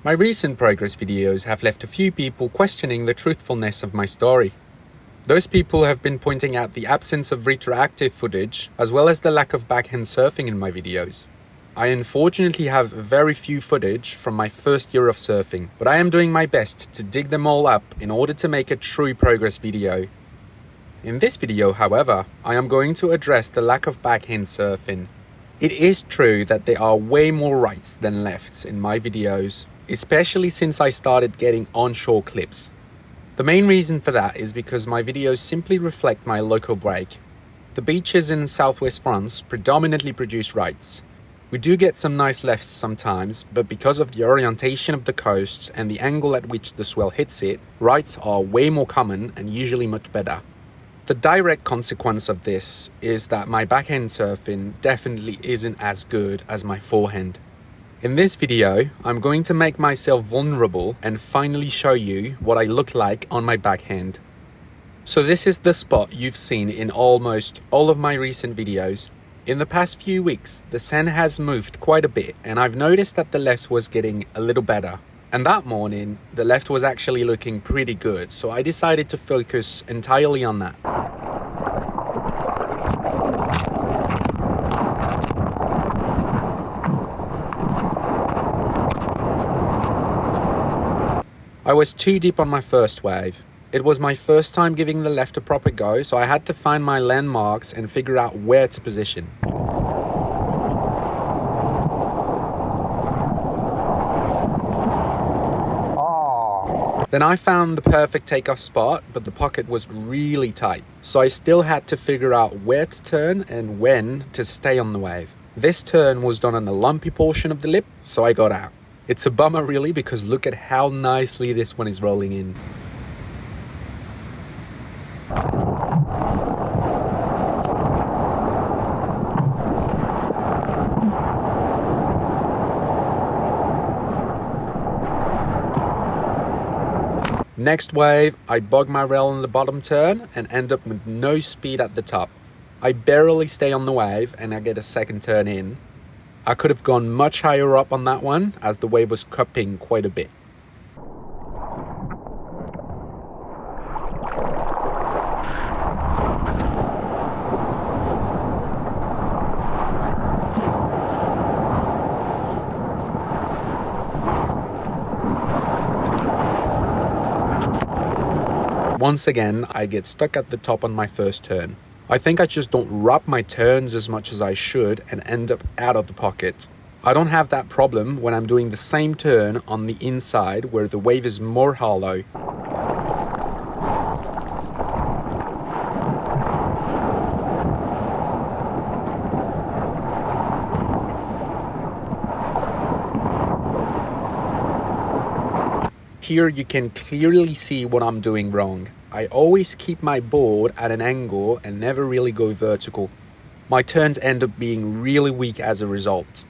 My recent progress videos have left a few people questioning the truthfulness of my story. Those people have been pointing out the absence of retroactive footage, as well as the lack of backhand surfing in my videos. I unfortunately have very few footage from my first year of surfing, but I am doing my best to dig them all up in order to make a true progress video. In this video, however, I am going to address the lack of backhand surfing. It is true that there are way more rights than lefts in my videos, especially since I started getting onshore clips. The main reason for that is because my videos simply reflect my local break. The beaches in southwest France predominantly produce rights. We do get some nice lefts sometimes, but because of the orientation of the coast and the angle at which the swell hits it, rights are way more common and usually much better. The direct consequence of this is that my backhand surfing definitely isn't as good as my forehand. In this video, I'm going to make myself vulnerable and finally show you what I look like on my backhand. So this is the spot you've seen in almost all of my recent videos. In the past few weeks, the sand has moved quite a bit and I've noticed that the left was getting a little better. And that morning, the left was actually looking pretty good, so I decided to focus entirely on that. I was too deep on my first wave. It was my first time giving the left a proper go, so I had to find my landmarks and figure out where to position. Then I found the perfect takeoff spot, but the pocket was really tight, so I still had to figure out where to turn and when to stay on the wave. This turn was done on the lumpy portion of the lip, so I got out. It's a bummer really, because look at how nicely this one is rolling in. Next wave, I bog my rail on the bottom turn and end up with no speed at the top. I barely stay on the wave and I get a second turn in. I could have gone much higher up on that one as the wave was cupping quite a bit. Once again, I get stuck at the top on my first turn. I think I just don't wrap my turns as much as I should and end up out of the pocket. I don't have that problem when I'm doing the same turn on the inside where the wave is more hollow. Here you can clearly see what I'm doing wrong. I always keep my board at an angle and never really go vertical. My turns end up being really weak as a result.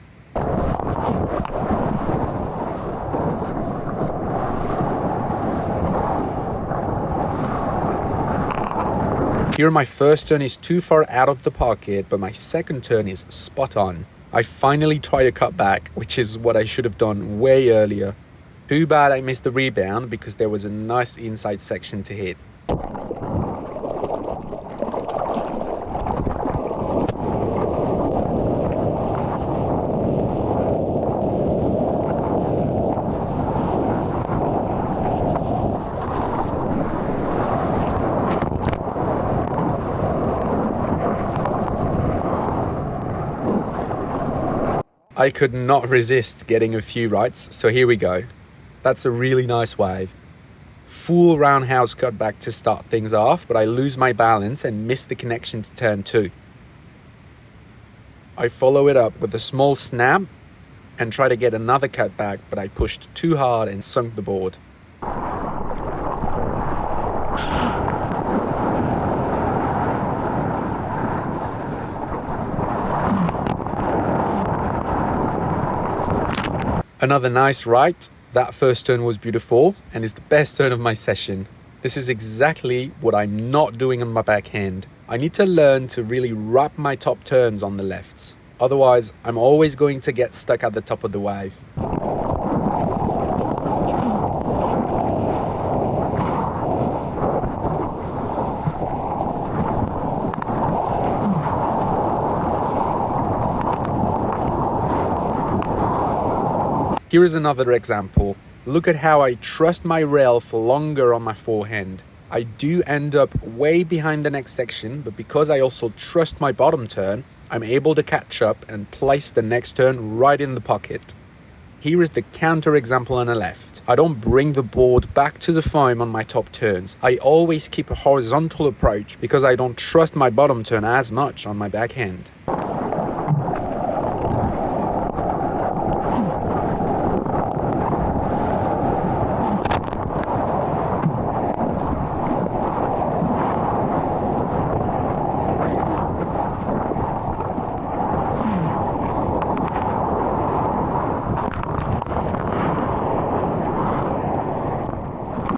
Here my first turn is too far out of the pocket, but my second turn is spot on. I finally try a cutback, which is what I should have done way earlier. Too bad I missed the rebound because there was a nice inside section to hit. I could not resist getting a few rights, so here we go. That's a really nice wave. Full roundhouse cutback to start things off, but I lose my balance and miss the connection to turn 2. I follow it up with a small snap and try to get another cutback, but I pushed too hard and sunk the board. Another nice right. That first turn was beautiful and is the best turn of my session. This is exactly what I'm not doing on my backhand. I need to learn to really wrap my top turns on the lefts. Otherwise, I'm always going to get stuck at the top of the wave. Here is another example. Look at how I trust my rail for longer on my forehand. I do end up way behind the next section, but because I also trust my bottom turn, I'm able to catch up and place the next turn right in the pocket. Here is the counter example on the left. I don't bring the board back to the foam on my top turns. I always keep a horizontal approach because I don't trust my bottom turn as much on my backhand.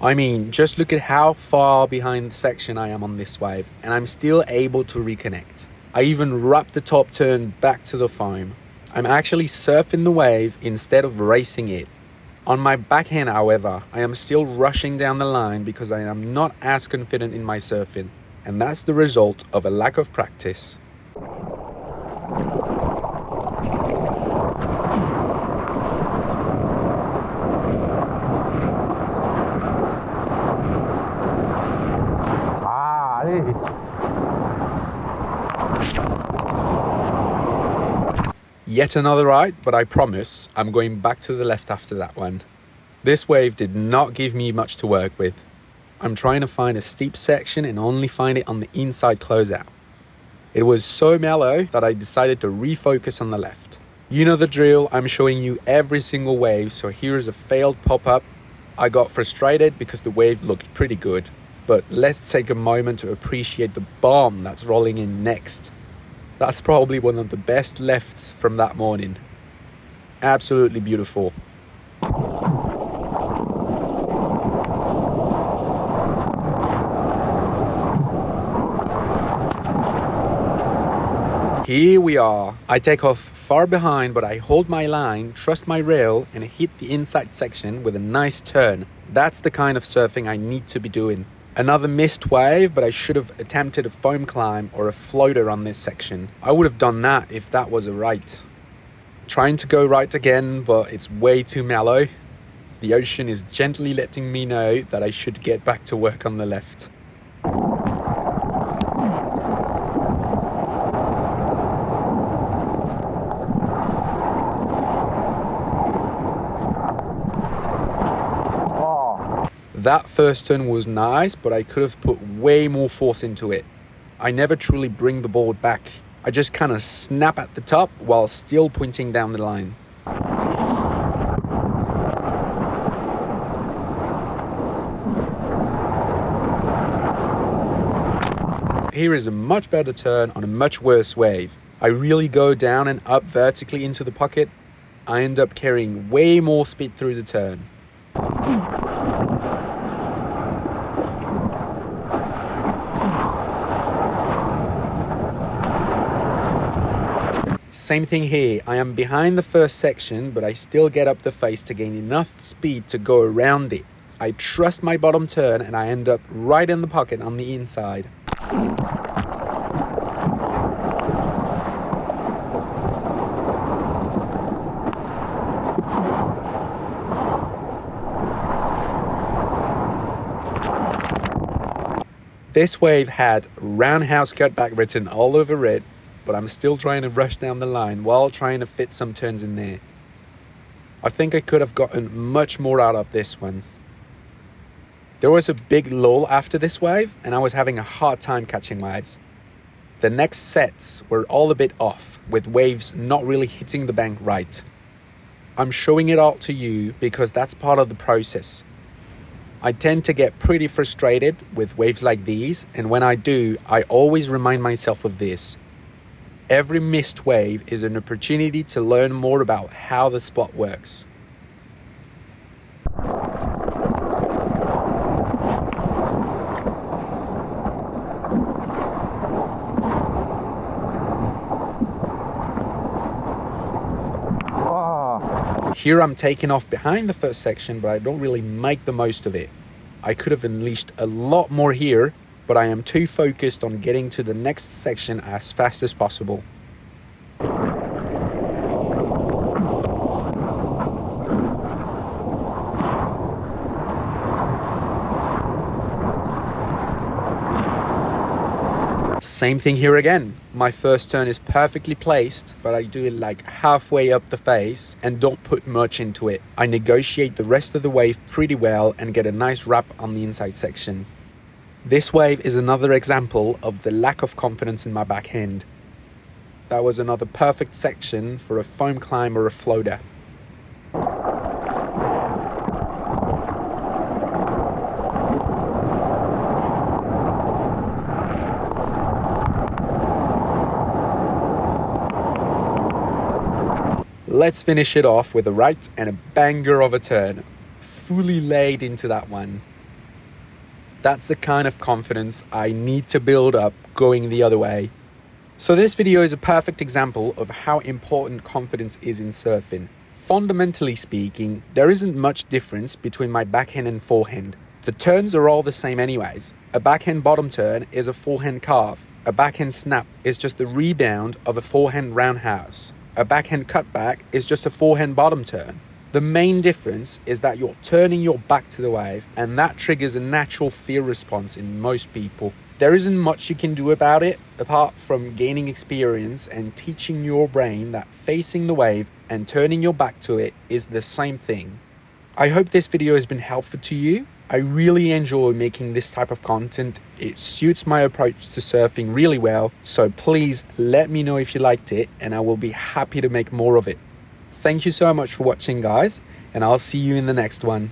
I mean, just look at how far behind the section I am on this wave, and I'm still able to reconnect. I even wrap the top turn back to the foam. I'm actually surfing the wave instead of racing it. On my backhand, however, I am still rushing down the line because I am not as confident in my surfing, and that's the result of a lack of practice. Yet another right, but I promise I'm going back to the left after that one. This wave did not give me much to work with. I'm trying to find a steep section and only find it on the inside closeout. It was so mellow that I decided to refocus on the left. You know the drill, I'm showing you every single wave, so here is a failed pop-up. I got frustrated because the wave looked pretty good, but let's take a moment to appreciate the bomb that's rolling in next. That's probably one of the best lefts from that morning. Absolutely beautiful. Here we are. I take off far behind, but I hold my line, trust my rail, and hit the inside section with a nice turn. That's the kind of surfing I need to be doing. Another missed wave, but I should have attempted a foam climb or a floater on this section. I would have done that if that was a right. Trying to go right again, but it's way too mellow. The ocean is gently letting me know that I should get back to work on the left. That first turn was nice, but I could have put way more force into it. I never truly bring the board back. I just kind of snap at the top while still pointing down the line. Here is a much better turn on a much worse wave. I really go down and up vertically into the pocket. I end up carrying way more speed through the turn. Same thing here, I am behind the first section, but I still get up the face to gain enough speed to go around it. I trust my bottom turn and I end up right in the pocket on the inside. This wave had roundhouse cutback written all over it, but I'm still trying to rush down the line while trying to fit some turns in there. I think I could have gotten much more out of this one. There was a big lull after this wave, and I was having a hard time catching waves. The next sets were all a bit off, with waves not really hitting the bank right. I'm showing it all to you because that's part of the process. I tend to get pretty frustrated with waves like these, and when I do, I always remind myself of this. Every missed wave is an opportunity to learn more about how the spot works. Here I'm taking off behind the first section, but I don't really make the most of it. I could have unleashed a lot more here, but I am too focused on getting to the next section as fast as possible. Same thing here again. My first turn is perfectly placed, but I do it like halfway up the face and don't put much into it. I negotiate the rest of the wave pretty well and get a nice wrap on the inside section. This wave is another example of the lack of confidence in my backhand. That was another perfect section for a foam climb or a floater. Let's finish it off with a right and a banger of a turn. Fully laid into that one. That's the kind of confidence I need to build up going the other way. So this video is a perfect example of how important confidence is in surfing. Fundamentally speaking, there isn't much difference between my backhand and forehand. The turns are all the same anyways. A backhand bottom turn is a forehand carve. A backhand snap is just the rebound of a forehand roundhouse. A backhand cutback is just a forehand bottom turn. The main difference is that you're turning your back to the wave, and that triggers a natural fear response in most people. There isn't much you can do about it, apart from gaining experience and teaching your brain that facing the wave and turning your back to it is the same thing. I hope this video has been helpful to you. I really enjoy making this type of content. It suits my approach to surfing really well, so please let me know if you liked it and I will be happy to make more of it. Thank you so much for watching, guys, and I'll see you in the next one.